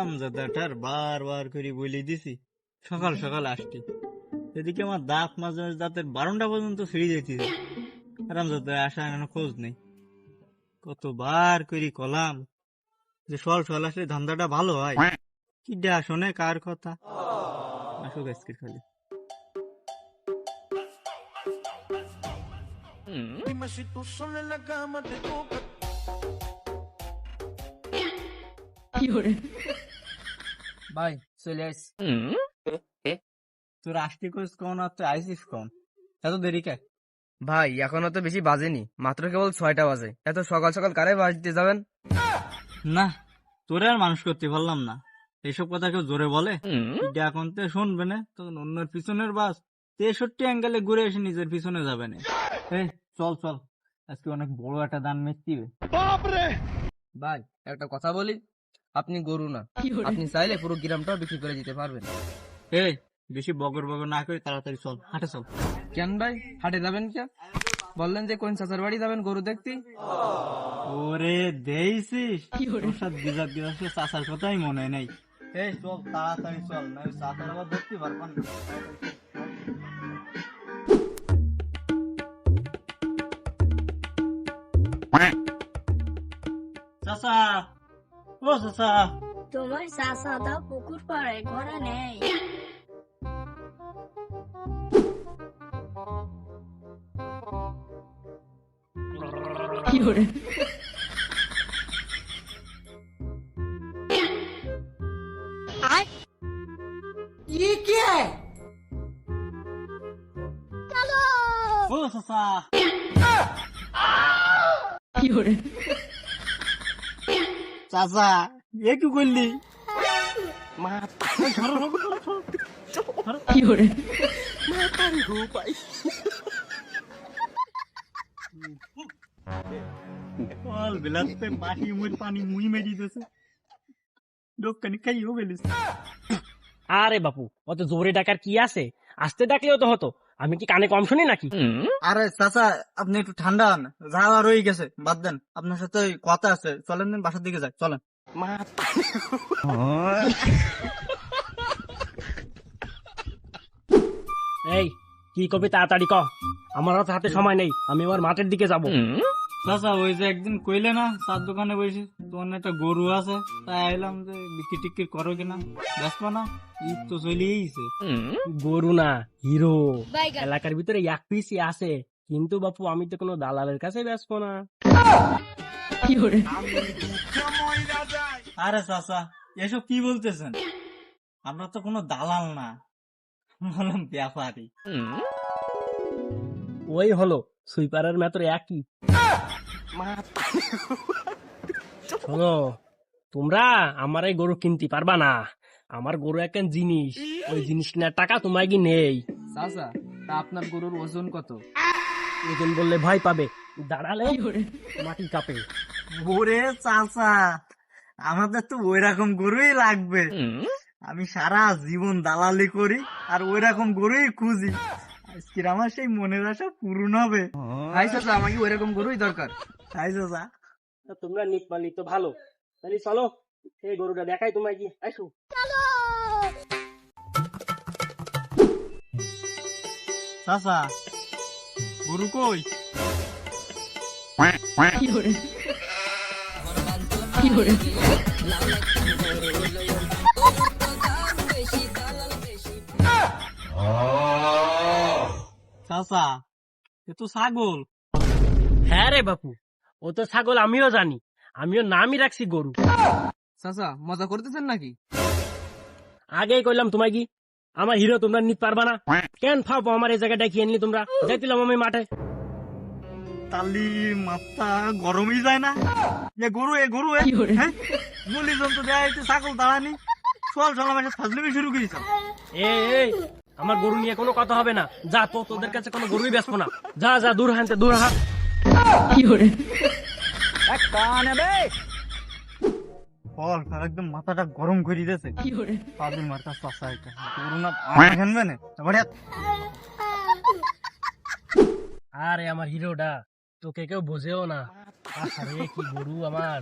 আমজাদাটার বারবার করে বলে দিছি সকাল সকাল আসতি, এদিকে আমার দাঁত মাঝে মাঝে দাঁতের 12টা পর্যন্ত ফিরে যেতেছে, আর আমজাদার আসা খোঁজ নেই। কতবার করি কলাম যে সল সল আসলে ধান্দাটা ভালো হয়, কি ডা শোনে কার কথা। আসুক আজকে খালি ভাই চলে আইস। তোর আসতে কোস কোন আর তুই আইসিস কোন, এত দেরি কে? ভাই এখনো তো বেশি বাজেনি, মাত্র কেবল 6টা বাজে। এত সকাল সকাল কারে বাস দিতে যাবেন? না তোরে আর মানুষ করতে পারলাম না, এইসব কথা কেউ জোরে বলে এখন তো শুনবে না, তখন অন্যের পিছনের বাস 63 অ্যাঙ্গেলে ঘুরে এসে নিজের পিছনে যাবে না। এই চল চল, আজকে অনেক বড় একটা দান মেচতিবে। ভাই একটা কথা বলি, আপনি গরু না, আপনি চাইলে পুরো গ্রামটাও বিক্রি করে দিতে পারবেন। এই বেশি বগর বগর না করে তাড়াতাড়ি চল, হাঁটে চল। কেন ভাই হাটে যাবেন কে? বললেন যে কোন চাচার বাড়ি যাবেন গরু দেখতে। ওরে দেইছিস চাচার কথাই মনে নেই। এই চল তাড়াতাড়ি চল, না চাচার আবার ধরতে পারবেন না। চাচা, ও চাচা, তোমার চাচাটা পুকুর পাড়ে ঘরে নেই। ও চাচা, চাচা এ কি করলি? পানি মুই মেরি দিতেছে, দোকানি খাইও গেলিস। আরে বাপু অত জোরে ডাকার কি আছে, আস্তে ডাকলেও তো হতো, আমি কি কানে কম শুনি নাকি? আরে চাচা আপনি একটু ঠান্ডা হন, যাওয়া রয়ে গেছে, বাদ দেন, আপনার সাথে কথা আছে, চলেন দিন বাসার দিকে যাই, চলেন। এই কি কবি তাড়াতাড়ি ক, আমার হাতে সময় নেই, আমি আমার মাঠের দিকে যাব। চাচা ওই যে একদিন কইলে না চার দোকানে বসে তোমার একটা গরু আছে, তাই আইলাম যে বিক্রি টিক্রি করো কিনা, বেচবো না, ঈদ তো চলিয়েছে। গরু না হিরো, এলাকার ভিতরে এক পিসই আছে, কিন্তু বাপু আমি তো কোনো দালালের কাছে বেচবো না। আরে চাচা এসব কি বলতেছেন, আমরা তো কোনো দালাল না, বললাম ব্যাপারী। ওই হলো সুইপারের মেতর একই। শোনো তোমরা আমার এই গরু কিনতে পারবা না, আমার গরু একটা জিনিস, ওই জিনিস নেওয়ার টাকা তোমায় কি নেই। চাচা তা আপনার গরুর ওজন কত? ওজন বললে ভয় পাবে, দাঁড়ালে মাটি কাঁপে। ওরে চাচা আমাদের তো ওই রকম গরুই লাগবে, আমি সারা জীবন দালালি করি আর ওই রকম গরুই খুঁজি, আজকে আমার সেই মনের আশা পূরণ হবে। হাই চাচা আমাকে ওইরকম গরুই দরকার। তাই চাচা তোমরা নিট পালি তো ভালো, তাহলে চলো এই গরুটা দেখাই তোমায়, কি আইসো। চাচা গরু কই? চাচা এ তো ছাগল। হ্যাঁ রে বাপু, ও তো ছাগল আমিও জানি, আমিও নামই রাখছি গরু। চাচা মজা করতেছেন নাকি? আগেই কইলাম তোমায় কি আমার হিরো তোমরা নিতে পারবা না, কেন ফাও আমার এই জায়গাটা কি আনলি তোমরা, যাইছিলাম আমি মাঠে। তালি মাথা গরমই যায় না, এ গরু হ্যাঁ বলি জন্তু দেয় ছাগল দাঁড়ানি, সোয়াল সোয়াল আমার ফাজলিমি শুরু করেছ। এই আমার গরু নিয়ে কোনো কথা হবে না, যা তো তোদের কাছে কোনো গরুই বেচবো না, যা যা দূর হানতে দূর হা। ফল একদম মাথাটা গরম করে দিয়েছে, পাগল মার্কা চাচা এটা গরু না ঘানবে না। আরে আমার হিরোটা তোকে কেউ বোঝেও না। আরে কি গরু আমার।